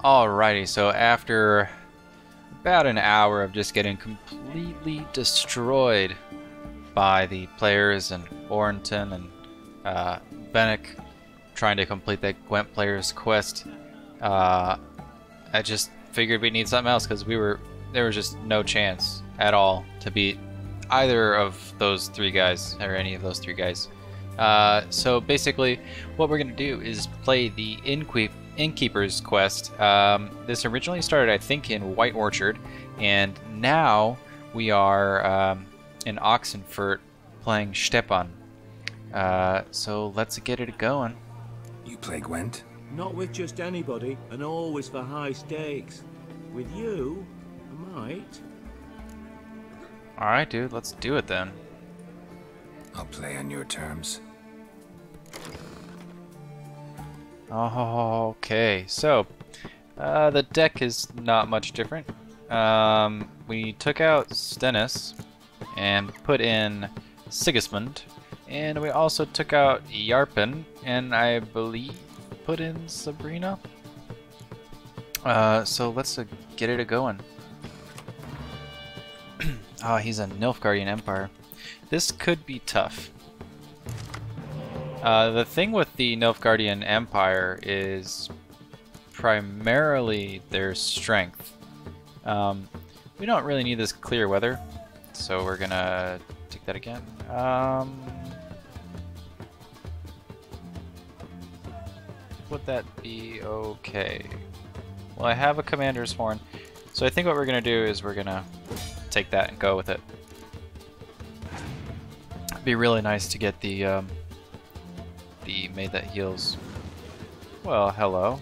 Alrighty, so after about an hour of just getting completely destroyed by the players and Orrington and Bennick trying to complete that Gwent player's quest, I just figured we need something else because there was just no chance at all to beat either of those three guys or any of those three guys. So basically, what we're gonna do is play the Innkeeper's quest. This originally started, I think, in White Orchard, and now we are in Oxenfurt playing Stepan. So let's get it going. You play Gwent? Not with just anybody, and always for high stakes. With you, I might. Alright, dude, let's do it then. I'll play on your terms. Okay, so the deck is not much different. We took out Stennis and put in Sigismund, and we also took out Yarpen and I believe put in Sabrina. So let's get it going. Oh, he's a Nilfgaardian Empire. This could be tough. The thing with the Nilfgaardian Empire is primarily their strength. We don't really need this clear weather, so we're gonna take that again. Would that be okay? Well, I have a commander's horn, so I think what we're gonna do is we're gonna take that and go with it. It'd be really nice to get the maid that heals. Well, hello.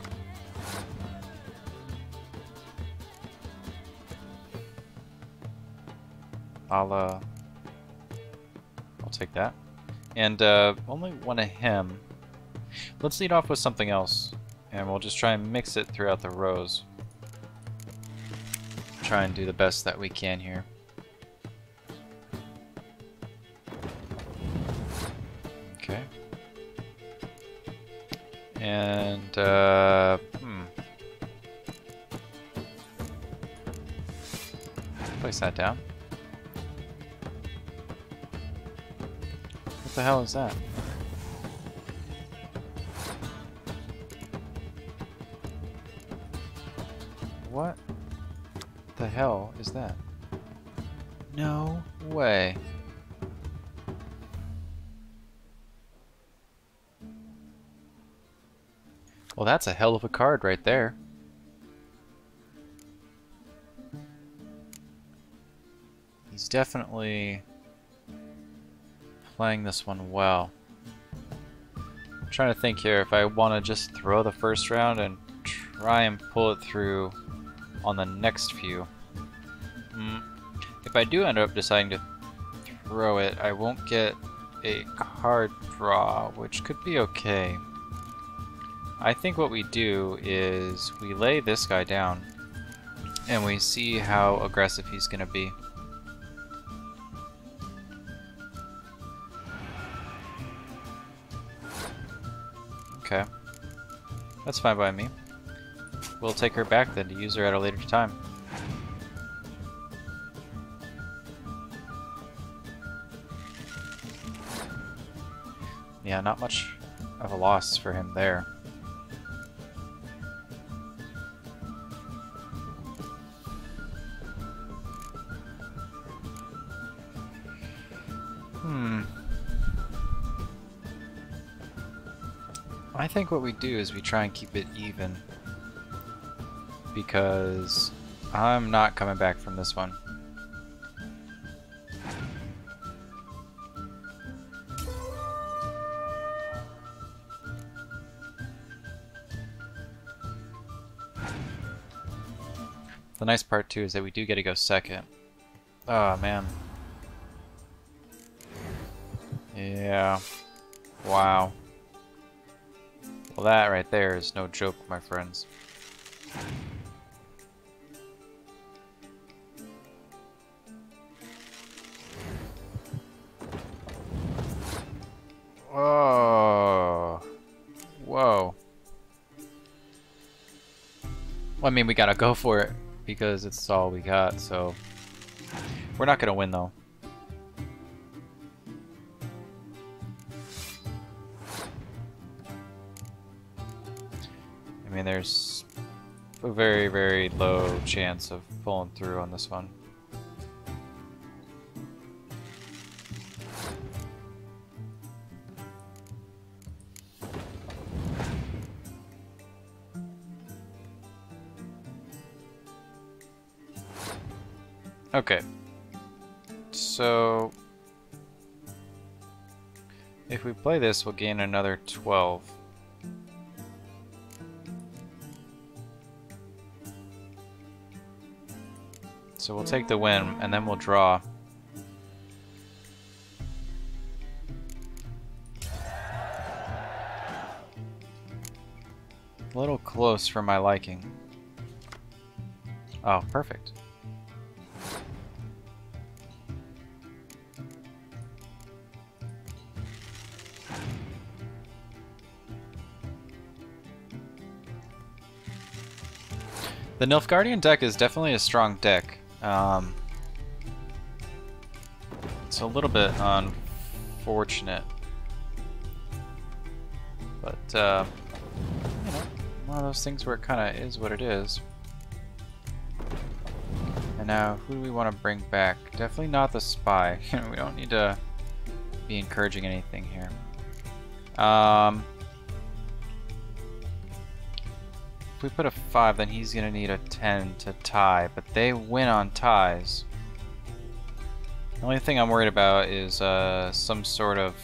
I'll take that. And only one of him. Let's lead off with something else, and we'll just try and mix it throughout the rows. Try and do the best that we can here. Okay. And, place that down. What the hell is that? What the hell is that? No way. Well, that's a hell of a card right there. He's definitely playing this one well. I'm trying to think here if I want to just throw the first round and try and pull it through on the next few. If I do end up deciding to throw it, I won't get a card draw, which could be okay. I think what we do is we lay this guy down and we see how aggressive he's gonna be. Okay, that's fine by me. We'll take her back then to use her at a later time. Yeah, not much of a loss for him there. I think what we do is we try and keep it even, because I'm not coming back from this one. The nice part too is that we do get to go second. Oh man. Yeah. Wow. Well, that right there is no joke, my friends. Oh. Whoa. Well, I mean, we gotta go for it because it's all we got, so we're not gonna win though. I mean, there's a very, very low chance of pulling through on this one. Okay, so if we play this, we'll gain another 12. So we'll take the win, and then we'll draw. A little close for my liking. Oh, perfect. The Nilfgaardian deck is definitely a strong deck. It's a little bit unfortunate, but you know, one of those things where it kind of is what it is. And now, who do we want to bring back? Definitely not the spy. We don't need to be encouraging anything here. If we put a 5, then he's gonna need a 10 to tie, but they win on ties. The only thing I'm worried about is some sort of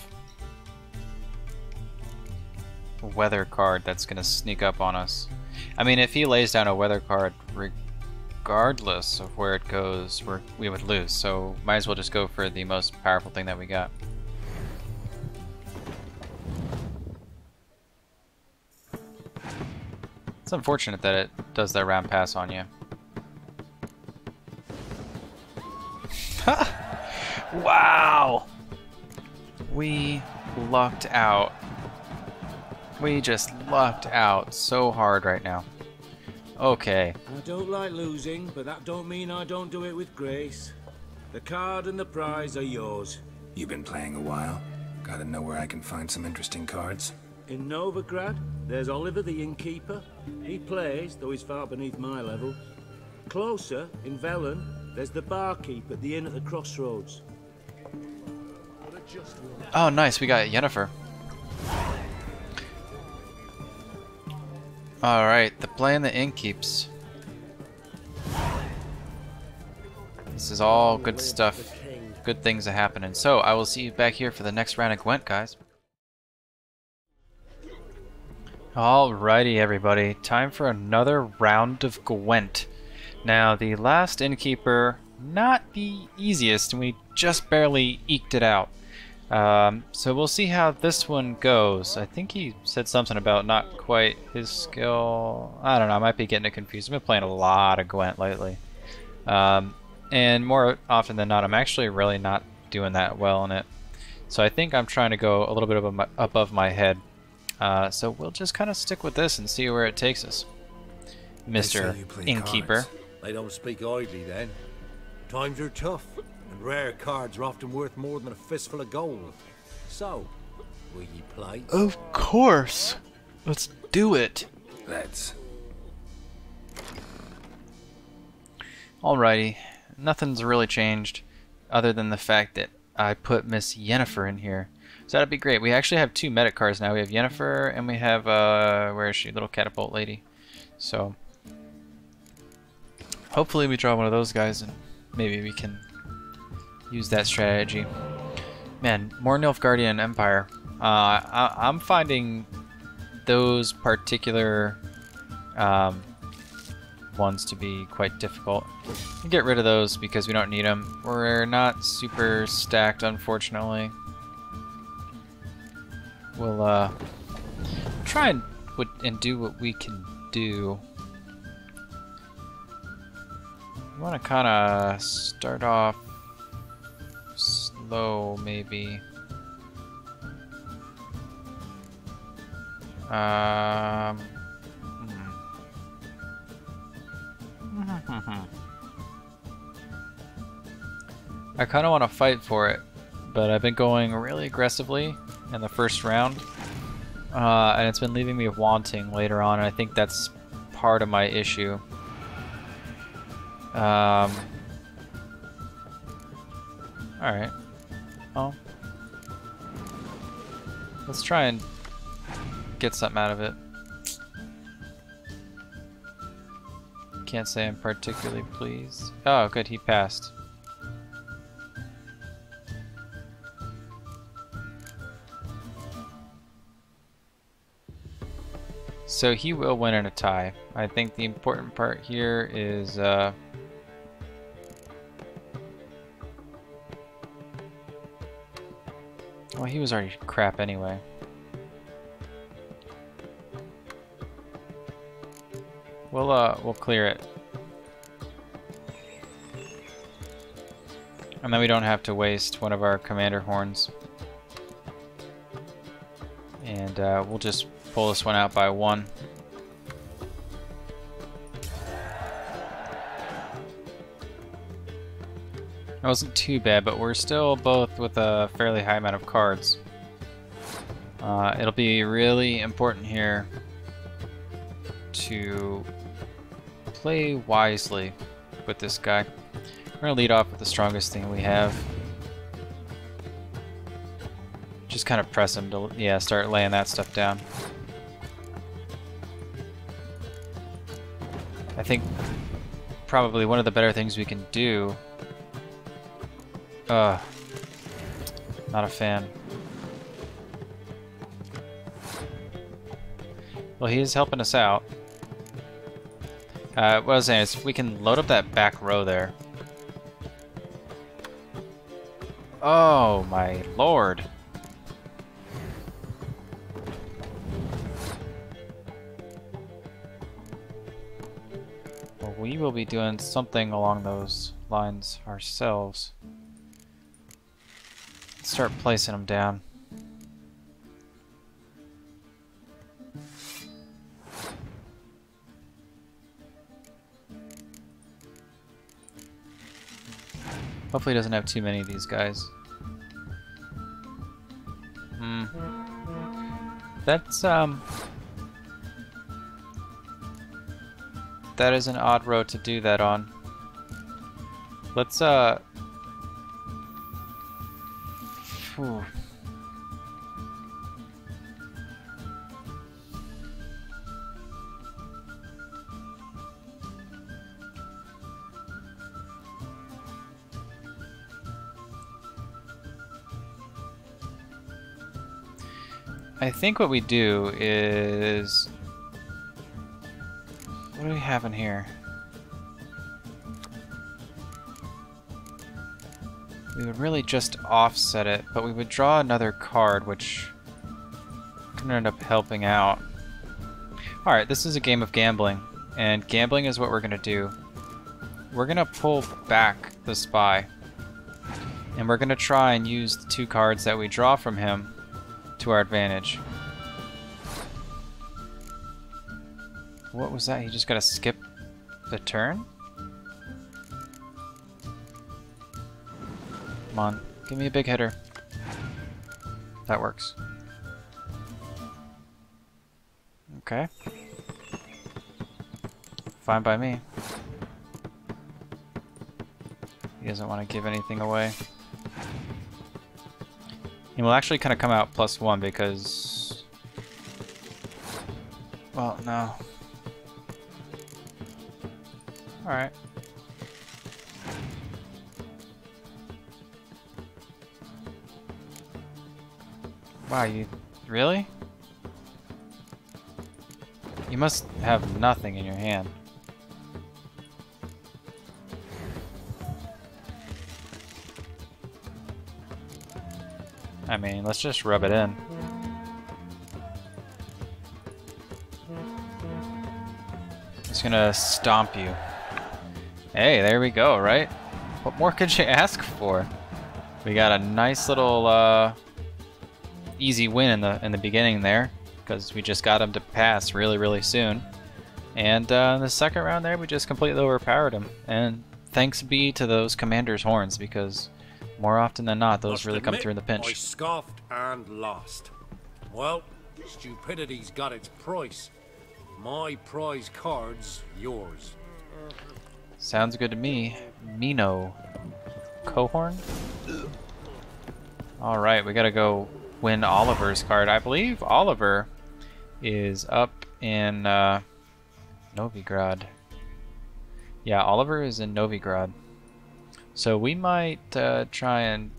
weather card that's gonna sneak up on us. I mean, if he lays down a weather card, regardless of where it goes, we would lose. So might as well just go for the most powerful thing that we got. It's unfortunate that it does that round pass on you. Wow! We lucked out. We just lucked out so hard right now. Okay. I don't like losing, but that don't mean I don't do it with grace. The card and the prize are yours. You've been playing a while. Gotta know where I can find some interesting cards. In Novigrad, there's Oliver the innkeeper. He plays, though he's far beneath my level. Closer, in Velen, there's the barkeep at the inn at the crossroads. Oh, nice. We got Yennefer. Alright, the play and the innkeeps. This is all good stuff. Good things are happening. So, I will see you back here for the next round of Gwent, guys. Alrighty, everybody. Time for another round of Gwent. Now, the last innkeeper, not the easiest, and we just barely eked it out. So we'll see how this one goes. I think he said something about not quite his skill. I don't know, I might be getting it confused. I've been playing a lot of Gwent lately. And more often than not, I'm actually really not doing that well in it. So I think I'm trying to go a little bit above my head. So we'll just kind of stick with this and see where it takes us. Mr. Innkeeper. They don't speak idly then. Times are tough, and rare cards are often worth more than a fistful of gold. So, will ye play? Of course! Let's do it! Let's. Alrighty. Nothing's really changed, other than the fact that I put Miss Yennefer in here. So that'd be great. We actually have 2 medic cards now. We have Yennefer, and we have, where is she? Little catapult lady. So, hopefully we draw one of those guys, and maybe we can use that strategy. Man, more Nilfgaardian Empire. I'm finding those particular ones to be quite difficult. We'll get rid of those because we don't need them. We're not super stacked, unfortunately. We'll try and do what we can do. We want to kind of start off slow, maybe. I kind of want to fight for it, but I've been going really aggressively in the first round, and it's been leaving me wanting later on, and I think that's part of my issue. Alright. Well, let's try and get something out of it. Can't say I'm particularly pleased. Oh, good, he passed. So he will win in a tie. I think the important part here is well, he was already crap anyway. We'll clear it. And then we don't have to waste one of our commander horns. And we'll just pull this one out by 1. That wasn't too bad, but we're still both with a fairly high amount of cards. It'll be really important here to play wisely with this guy. We're gonna lead off with the strongest thing we have. Just kind of press him to, yeah, start laying that stuff down. I think probably one of the better things we can do. Not a fan. Well, he is helping us out. What I was saying is we can load up that back row there. Oh my lord. Well, we will be doing something along those lines ourselves. Let's start placing them down. Hopefully he doesn't have too many of these guys. That's that is an odd road to do that on. Let's Whew. I think what we do is... What do we have in here? We would really just offset it, but we would draw another card, which could end up helping out. Alright, this is a game of gambling, and gambling is what we're going to do. We're going to pull back the spy, and we're going to try and use the 2 cards that we draw from him to our advantage. What was that? He just got to skip the turn? Come on, give me a big hitter. That works. Okay. Fine by me. He doesn't want to give anything away. He will actually kind of come out +1 because... Well, no. Alright. Wow, you... Really? You must have nothing in your hand. I mean, let's just rub it in. Just gonna stomp you. Hey, there we go, right? What more could you ask for? We got a nice little easy win in the beginning there, because we just got him to pass really soon. And in the second round there, we just completely overpowered him. And thanks be to those commander's horns, because more often than not, those really come through in the I pinch. scoffed and lost. Well, stupidity's got its price. My prize card's yours. Sounds good to me. Mino. Cohorn? Alright, we gotta go win Oliver's card. I believe Oliver is up in Novigrad. Yeah, Oliver is in Novigrad. So we might try and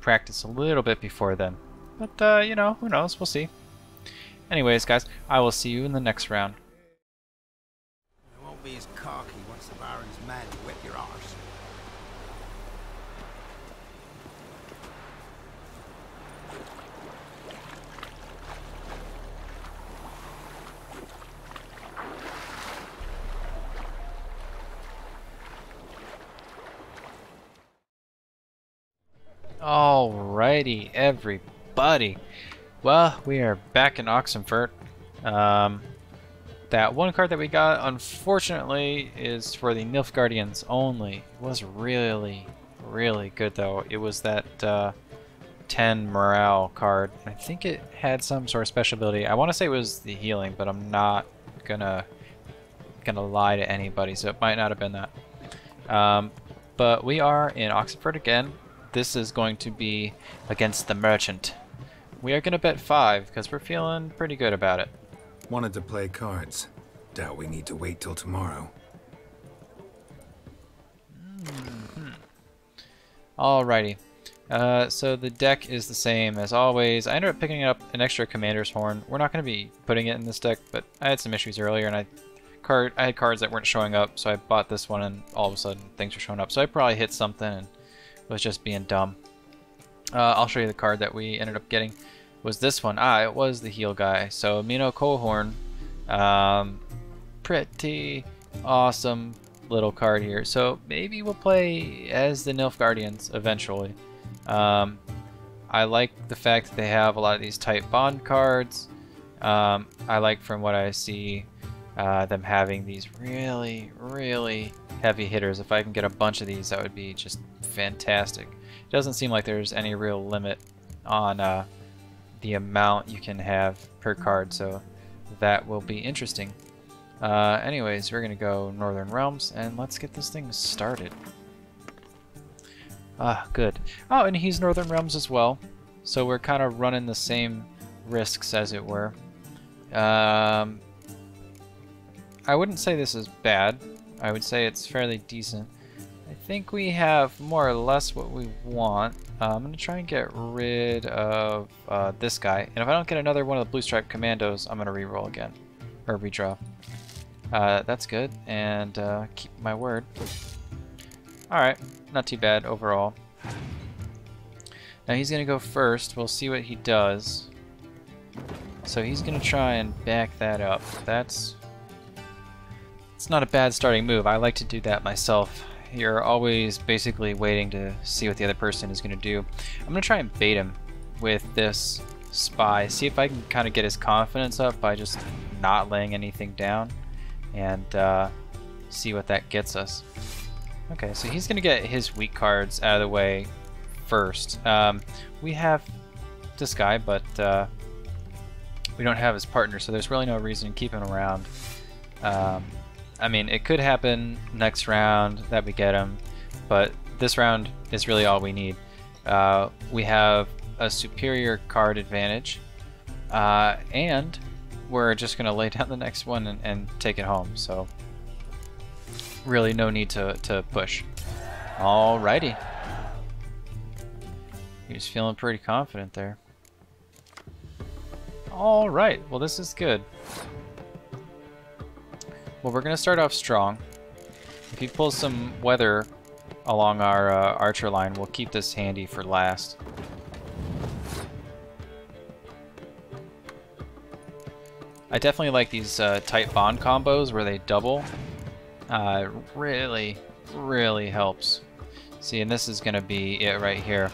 practice a little bit before then. But, you know, who knows? We'll see. Anyways, guys, I will see you in the next round. It won't be as cocky once the Baron's men whip your arse. Alrighty, everybody. Well, we are back in Oxenfurt. That one card that we got, unfortunately, is for the Nilfgaardians only. It was really, really good, though. It was that 10 morale card. I think it had some sort of special ability. I want to say it was the healing, but I'm not gonna lie to anybody, so it might not have been that. But we are in Oxenfurt again. This is going to be against the merchant. We are going to bet 5 because we're feeling pretty good about it. Wanted to play cards. Doubt we need to wait till tomorrow. Alrighty. So the deck is the same as always. I ended up picking up an extra Commander's Horn. We're not going to be putting it in this deck, but I had some issues earlier, and I had cards that weren't showing up, so I bought this one, and all of a sudden things were showing up. So I probably hit something and was just being dumb. I'll show you the card that we ended up getting. Was this one? It was the heal guy. So Mino Cohorn, pretty awesome little card here. So maybe we'll play as the Nilfgaardians eventually. I like the fact that they have a lot of these tight bond cards. I like, from what I see, them having these really, really heavy hitters. If I can get a bunch of these, that would be just fantastic. It doesn't seem like there's any real limit on the amount you can have per card, so that will be interesting. Anyways, we're gonna go Northern Realms, and let's get this thing started. Good. Oh, and he's Northern Realms as well, so we're kind of running the same risks, as it were. I wouldn't say this is bad. I would say it's fairly decent. I think we have more or less what we want. I'm going to try and get rid of this guy. And if I don't get another one of the Blue Stripe Commandos, I'm going to reroll again. Or redraw. That's good. And keep my word. Alright, not too bad overall. Now he's going to go first. We'll see what he does. So he's going to try and back that up. It's not a bad starting move. I like to do that myself. You're always basically waiting to see what the other person is going to do. I'm going to try and bait him with this spy. See if I can kind of get his confidence up by just not laying anything down. And see what that gets us. Okay, so he's going to get his weak cards out of the way first. We have this guy, but we don't have his partner, so there's really no reason to keep him around. I mean, it could happen next round that we get him, but this round is really all we need. We have a superior card advantage, and we're just going to lay down the next one and take it home, so really no need to push. Alrighty. He was feeling pretty confident there. Alright, well this is good. Well, we're going to start off strong. If he pulls some weather along our archer line, we'll keep this handy for last. I definitely like these tight bond combos where they double. Really, really helps. See, and this is going to be it right here.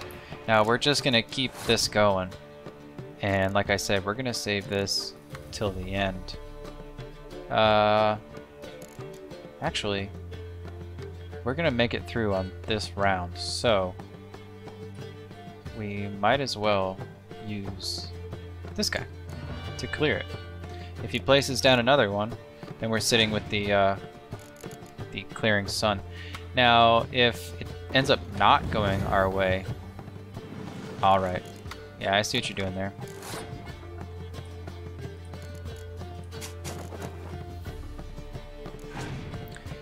Now, we're just going to keep this going. And like I said, we're going to save this till the end. Actually, we're gonna make it through on this round, so we might as well use this guy to clear it. If he places down another one, then we're sitting with the clearing sun. Now, if it ends up not going our way, all right. Yeah, I see what you're doing there.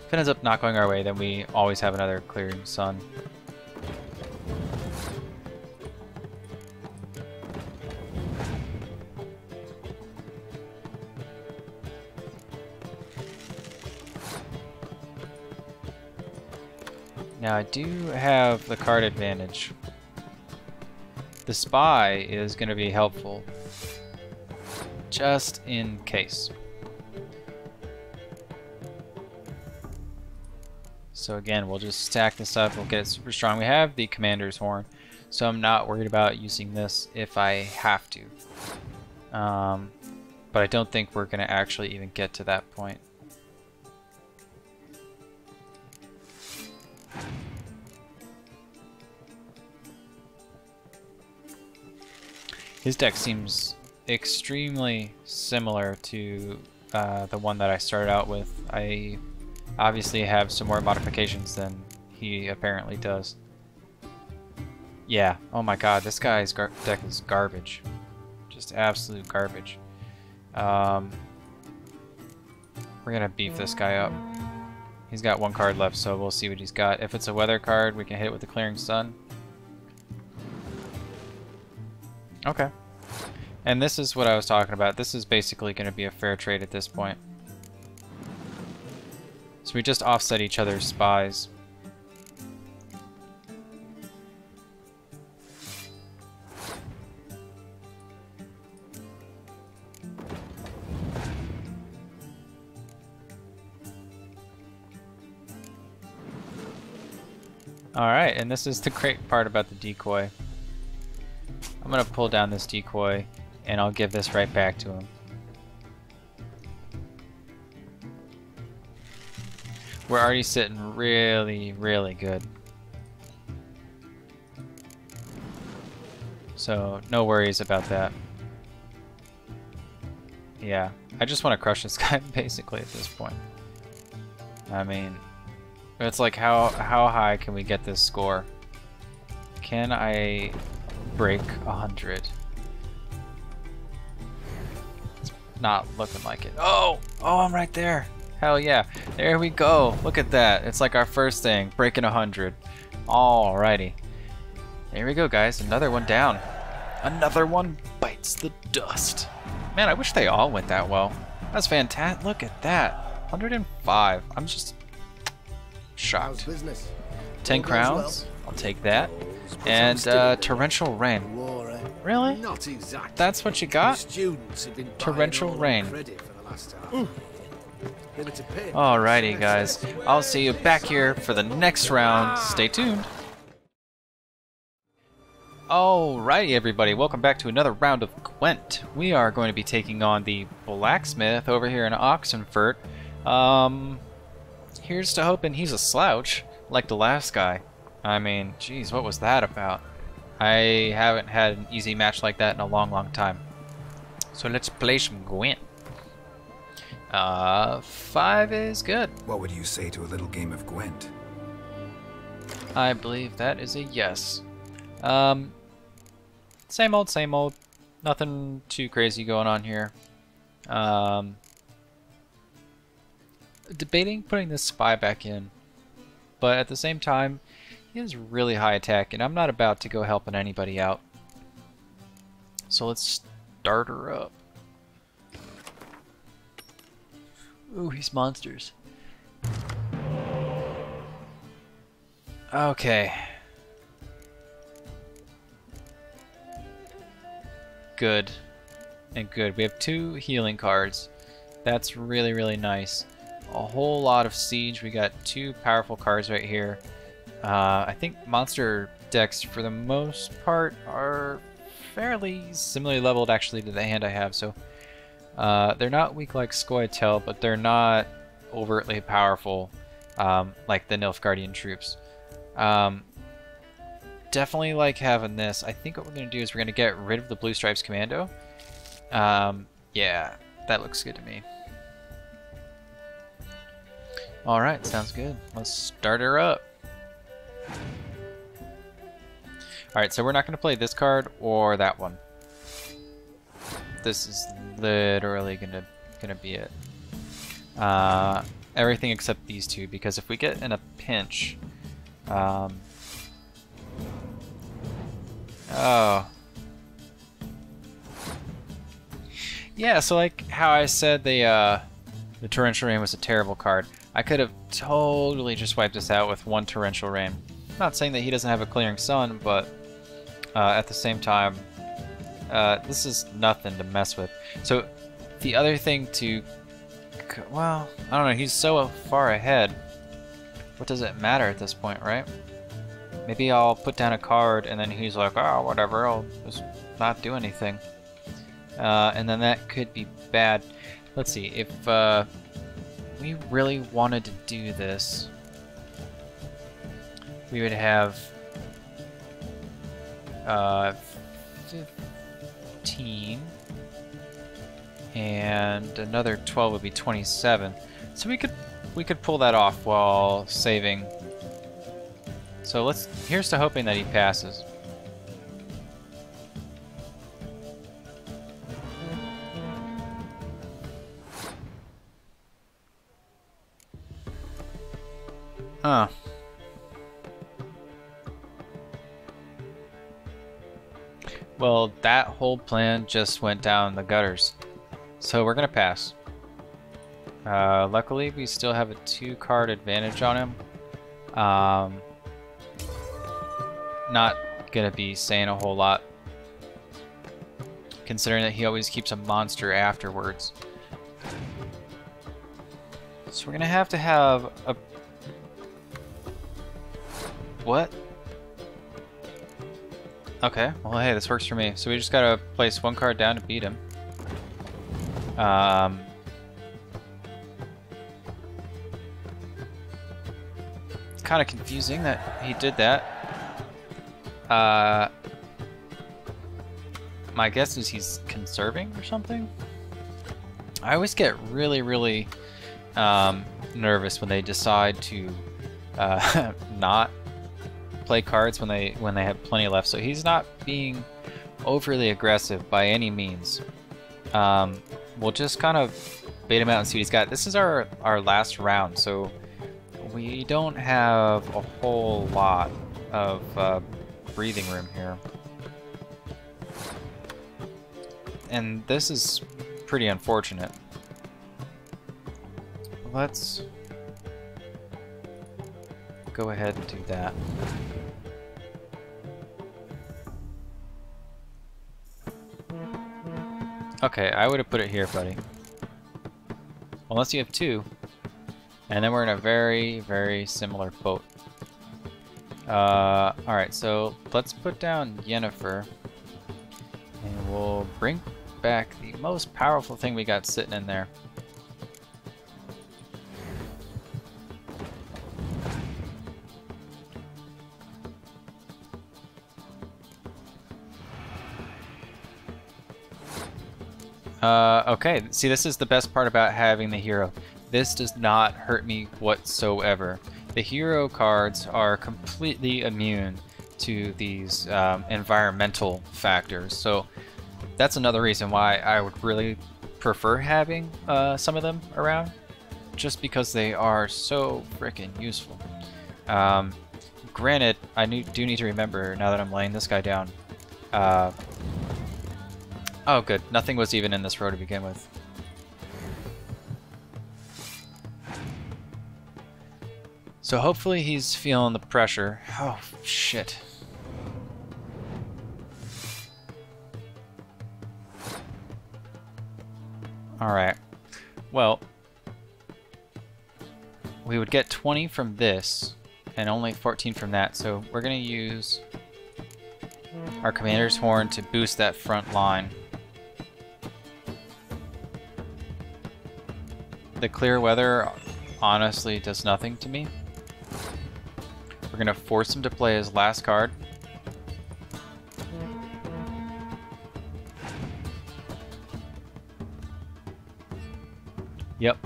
If it ends up not going our way, then we always have another clearing sun. Now I do have the card advantage. The spy is going to be helpful, just in case. So again, we'll just stack this up, we'll get it super strong. We have the commander's horn, so I'm not worried about using this if I have to. But I don't think we're going to actually even get to that point. His deck seems extremely similar to the one that I started out with. I obviously have some more modifications than he apparently does. Yeah, oh my god, this guy's deck is garbage. Just absolute garbage. We're gonna beef this guy up. He's got one card left, so we'll see what he's got. If it's a weather card, we can hit it with the Clearing Sun. Okay. And this is what I was talking about. This is basically going to be a fair trade at this point. So we just offset each other's spies. Alright, and this is the great part about the decoy. I'm gonna pull down this decoy and I'll give this right back to him. We're already sitting really, really good. So no worries about that. Yeah, I just want to crush this guy basically at this point. I mean, it's like how high can we get this score? Can I break 100? It's not looking like it. Oh, I'm right there. Hell yeah. There we go. Look at that. It's like our first thing, breaking 100. Alrighty. There we go, guys. Another one down. Another one bites the dust. Man, I wish they all went that well. That's fantastic. Look at that. 105. I'm just shocked. 10 crowns. I'll take that. And torrential rain. Really? Not exactly. That's what you got? Students have been Torrential rain. credit for the last time. Alrighty, guys. I'll see you back here for the next round. Stay tuned. Alrighty, everybody. Welcome back to another round of Gwent. We are going to be taking on the blacksmith over here in Oxenfurt. Here's to hoping he's a slouch, like the last guy. I mean, geez, what was that about? I haven't had an easy match like that in a long, long time. So let's play some Gwent. 5 is good. What would you say to a little game of Gwent? I believe that is a yes. Same old, same old. Nothing too crazy going on here. Debating putting this spy back in, but at the same time, he has really high attack, and I'm not about to go helping anybody out. So let's start her up. Ooh, he's monsters. Okay. Good. And good. We have 2 healing cards. That's really, really nice. A whole lot of siege. We got 2 powerful cards right here. I think monster decks, for the most part, are fairly similarly leveled actually to the hand I have. So they're not weak like Scoia'tael, but they're not overtly powerful like the Nilfgaardian troops. Definitely like having this. I think what we're going to do is we're going to get rid of the Blue Stripes Commando. Yeah, that looks good to me. Alright, sounds good. Let's start her up. Alright, so we're not going to play this card or that one. This is literally gonna be it. Everything except these two, because if we get in a pinch, oh, yeah. So like how I said the Torrential Rain was a terrible card, I could have totally just wiped this out with one Torrential Rain. I'm not saying that he doesn't have a Clearing Sun, but at the same time, this is nothing to mess with. So the other thing to, well, I don't know, he's so far ahead. What does it matter at this point, right? Maybe I'll put down a card and then he's like, oh, whatever, I'll just not do anything. And then that could be bad. Let's see, if we really wanted to do this, we would have 15, and another 12 would be 27. So we could pull that off while saving. So here's to hoping that he passes. Huh. Well, that whole plan just went down the gutters. So we're gonna pass. Luckily, we still have a 2-card advantage on him. Not gonna be saying a whole lot, considering that he always keeps a monster afterwards. So we're gonna have a... What? Okay, well hey, this works for me. So we just gotta place 1 card down to beat him. It's kind of confusing that he did that. My guess is he's conserving or something? I always get really nervous when they decide to not play cards when they have plenty left. So he's not being overly aggressive by any means. We'll just kind of bait him out and see what he's got. This is our last round, so we don't have a whole lot of breathing room here. And this is pretty unfortunate. Let's go ahead and do that. Okay, I would have put it here, buddy. Unless you have 2. And then we're in a very similar boat. Alright, so let's put down Yennefer. And we'll bring back the most powerful thing we got sitting in there. Okay, see, this is the best part about having the hero. This does not hurt me whatsoever. The hero cards are completely immune to these environmental factors, so that's another reason why I would really prefer having some of them around, just because they are so freaking useful. Granted, I do need to remember, now that I'm laying this guy down, oh good, nothing was even in this row to begin with. So hopefully he's feeling the pressure. Oh, shit. Alright. Well, we would get 20 from this, and only 14 from that, so we're going to use our Commander's Horn to boost that front line. The clear weather honestly does nothing to me. We're gonna force him to play his last card. Yep.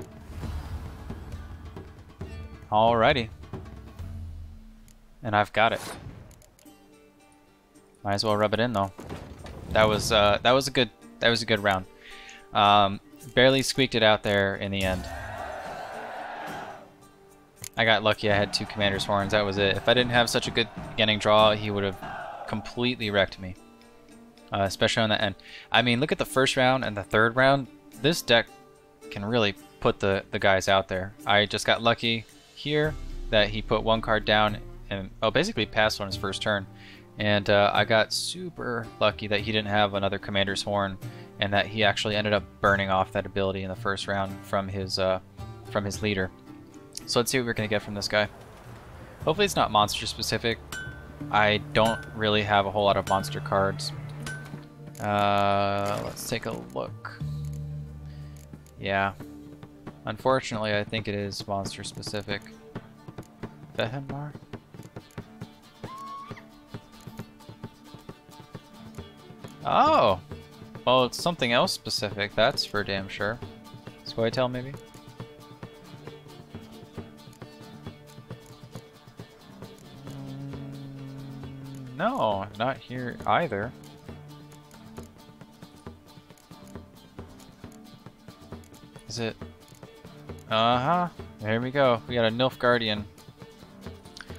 Alrighty. And I've got it. Might as well rub it in though. That was a good round. Barely squeaked it out there in the end. I got lucky. I had 2 Commander's Horns. That was it. If I didn't have such a good beginning draw, he would have completely wrecked me. Especially on the end. I mean, look at the first round and the third round. This deck can really put the guys out there. I just got lucky here that he put 1 card down and basically passed on his first turn. And I got super lucky that he didn't have another Commander's Horn and that he actually ended up burning off that ability in the first round from his leader. So let's see what we're going to get from this guy. Hopefully it's not monster specific. I don't really have a whole lot of monster cards. Let's take a look. Yeah. Unfortunately, I think it is monster specific. Velen? Oh! Well, it's something else specific, that's for damn sure. Scoia'tael, maybe? No, not here either. Is it? Uh-huh. There we go. We got a Nilfgaardian.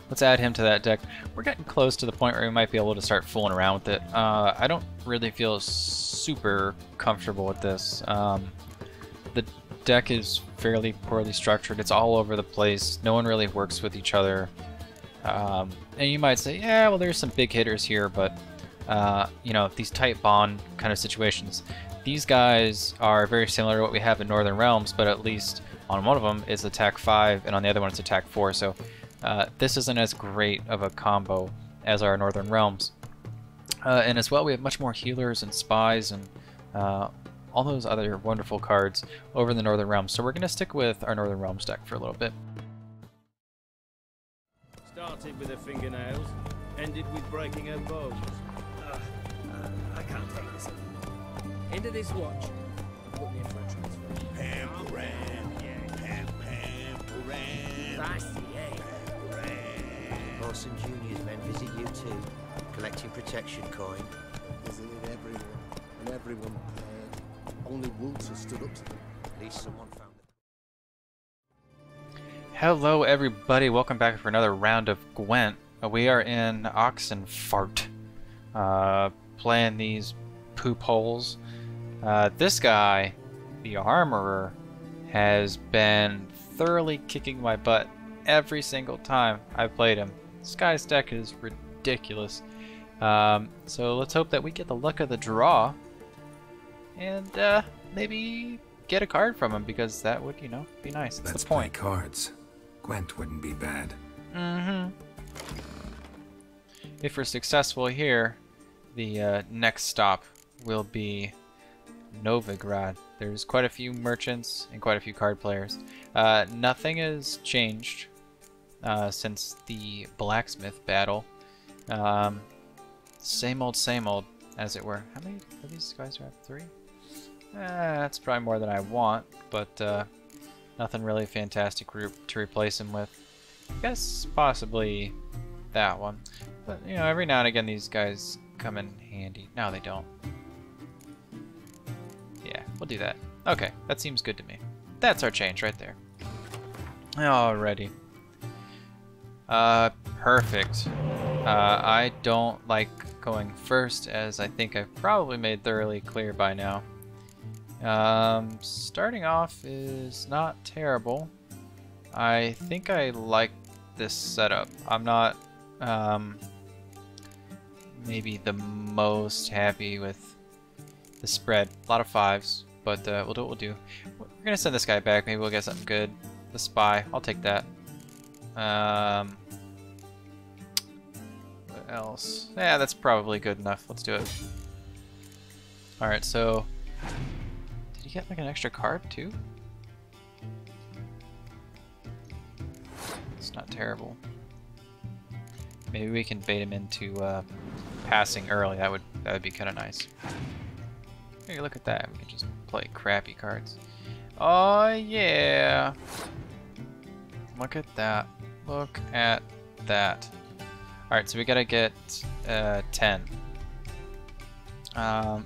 Let's add him to that deck. We're getting close to the point where we might be able to start fooling around with it. I don't really feel super comfortable with this. The deck is fairly poorly structured. It's all over the place. No one really works with each other. And you might say, yeah, well, there's some big hitters here, but you know, these tight bond kind of situations, these guys are very similar to what we have in Northern Realms, but at least on one of them is attack 5, and on the other one it's attack 4. So this isn't as great of a combo as our Northern Realms. And as well, we have much more healers and spies and all those other wonderful cards over in the Northern Realms. So we're going to stick with our Northern Realms deck for a little bit. Started with her fingernails, ended with breaking her bones. I can't take this anymore. End of this watch. Put me in for a transfer. Orson Jr.'s men visit you too, collecting protection coin. Visited everyone, and everyone paid. Only Woods has stood up to them. At least someone found it. Hello everybody, welcome back for another round of Gwent. We are in Oxenfart, playing these poop holes. This guy, the Armorer, has been thoroughly kicking my butt every single time I've played him. This guy's deck is ridiculous. So let's hope that we get the luck of the draw and maybe get a card from him, because that would, you know, be nice. That's Let's the point. play cards. Gwent wouldn't be bad. Mm-hmm. If we're successful here, the next stop will be Novigrad. There's quite a few merchants and quite a few card players. Nothing has changed since the blacksmith battle. Same old, as it were. How many of these guys are at? 3? That's probably more than I want, but nothing really fantastic to replace him with. I guess possibly that one. But, you know, every now and again these guys come in handy. No, they don't. Yeah, we'll do that. Okay, that seems good to me. That's our change right there. Alrighty. Perfect. I don't like going first, as I think I've probably made thoroughly clear by now. Starting off is not terrible. I think I like this setup. I'm not maybe the most happy with the spread. A lot of 5s, but we'll do what we'll do. We're gonna send this guy back. Maybe we'll get something good. The spy. I'll take that. What else? Yeah, that's probably good enough. Let's do it. Alright, so did he get like an extra card too? not terrible. Maybe we can bait him into passing early. That would be kind of nice. Hey, look at that. We can just play crappy cards. Oh yeah! Look at that. Look at that. Alright, so we gotta get 10.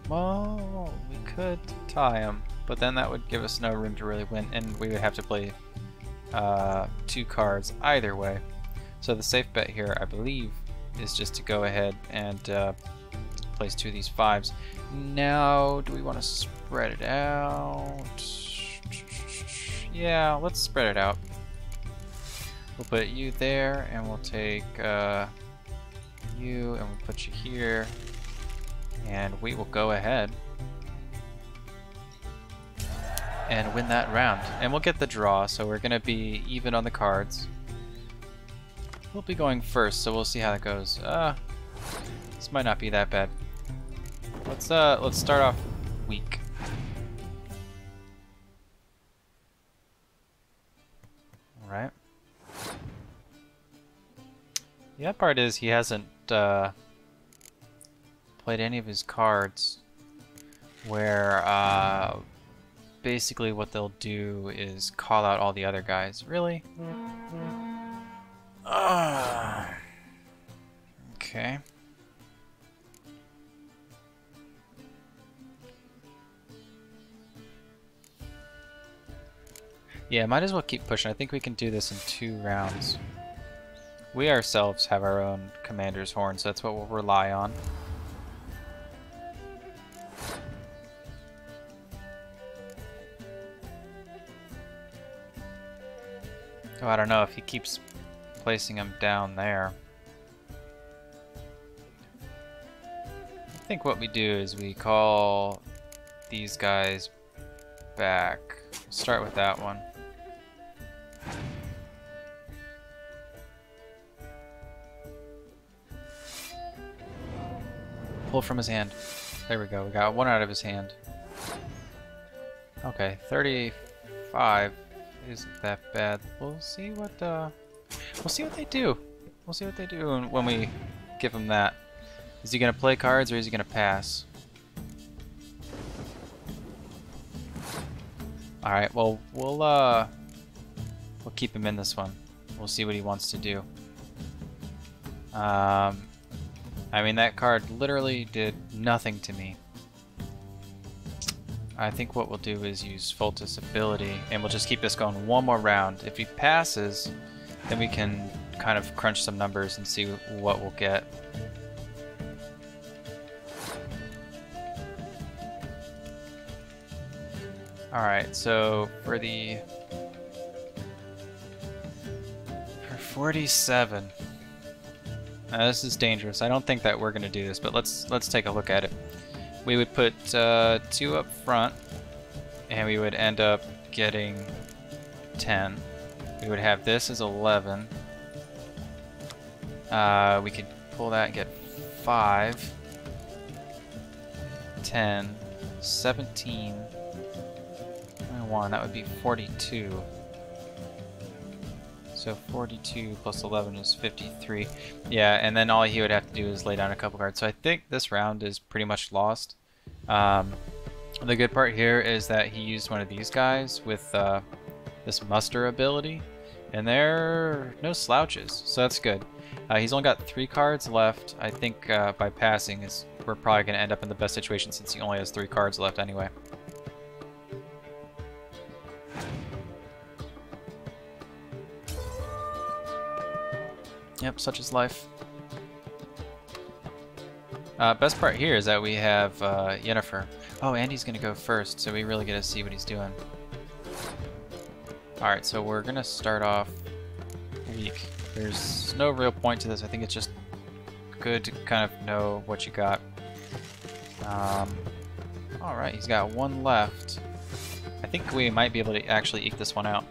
Well, we could tie him, but then that would give us no room to really win, and we would have to play 2 cards either way. So the safe bet here, I believe, is just to go ahead and place 2 of these 5s. Now, do we want to spread it out? Yeah, let's spread it out. We'll put you there, and we'll take you, and we'll put you here, and we will go ahead and win that round. And we'll get the draw, so we're going to be even on the cards. We'll be going first, so we'll see how that goes. This might not be that bad. Let's start off weak. All right. The other part is he hasn't played any of his cards where basically what they'll do is call out all the other guys. Really? Okay. Yeah, might as well keep pushing. I think we can do this in 2 rounds. We ourselves have our own commander's horn, so that's what we'll rely on. Oh, I don't know if he keeps placing them down there. I think what we do is we call these guys back. We'll start with that one. Pull from his hand. There we go. We got 1 out of his hand. Okay, 35 isn't that bad. We'll see what they do. We'll see what they do when we give him that. Is he gonna play cards or is he gonna pass? All right. Well, we'll keep him in this one. We'll see what he wants to do. I mean, that card literally did nothing to me. I think what we'll do is use Foltest's ability, and we'll just keep this going 1 more round. If he passes, then we can kind of crunch some numbers and see what we'll get. Alright, so for 47. This is dangerous. I don't think that we're going to do this, but let's take a look at it. We would put 2 up front, and we would end up getting 10. We would have this as 11. We could pull that and get 5, 10, 17, 21. That would be 42. So 42 plus 11 is 53. Yeah, and then all he would have to do is lay down a couple cards. So I think this round is pretty much lost. The good part here is that he used one of these guys with this muster ability, and they're no slouches, so that's good. He's only got 3 cards left. I think by passing we're probably going to end up in the best situation since he only has 3 cards left anyway. Yep, such is life. Best part here is that we have Yennefer. Oh, Andy's gonna go first, so we really get to see what he's doing. Alright, so we're gonna start off weak. There's no real point to this. I think it's just good to kind of know what you got. Alright, he's got 1 left. I think we might be able to actually eke this one out.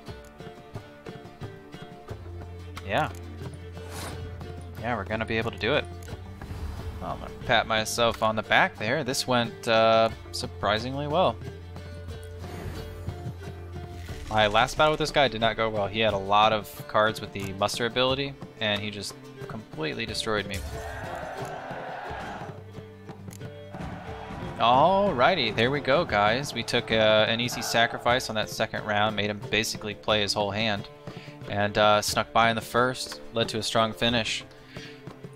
Yeah. Yeah, we're gonna be able to do it. Well, I'm gonna pat myself on the back there. This went surprisingly well. My last battle with this guy did not go well. He had a lot of cards with the muster ability, and he just completely destroyed me. Alrighty, there we go, guys. We took an easy sacrifice on that second round, made him basically play his whole hand, and snuck by in the first, led to a strong finish.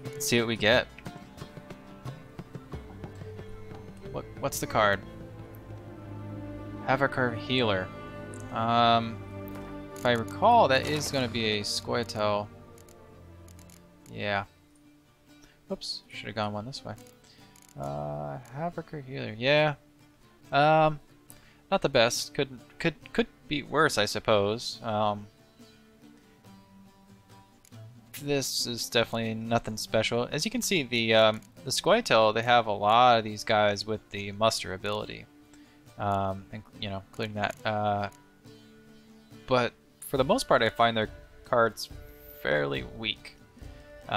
Let's see what we get. What's the card? HausofKlaus Healer. If I recall, that is going to be a Scoia'tael. Yeah. Oops, should have gone one this way. HausofKlaus Healer. Yeah. Not the best. Could be worse, I suppose. This is definitely nothing special. As you can see, the Scoia'tael, they have a lot of these guys with the muster ability, and, you know, including that. But for the most part, I find their cards fairly weak. They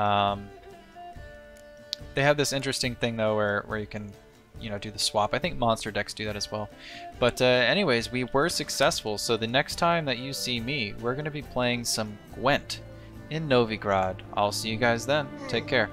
have this interesting thing though, where you can, you know, do the swap. I think monster decks do that as well. But anyways, we were successful. So the next time that you see me, we're going to be playing some Gwent in Novigrad. I'll see you guys then. Take care.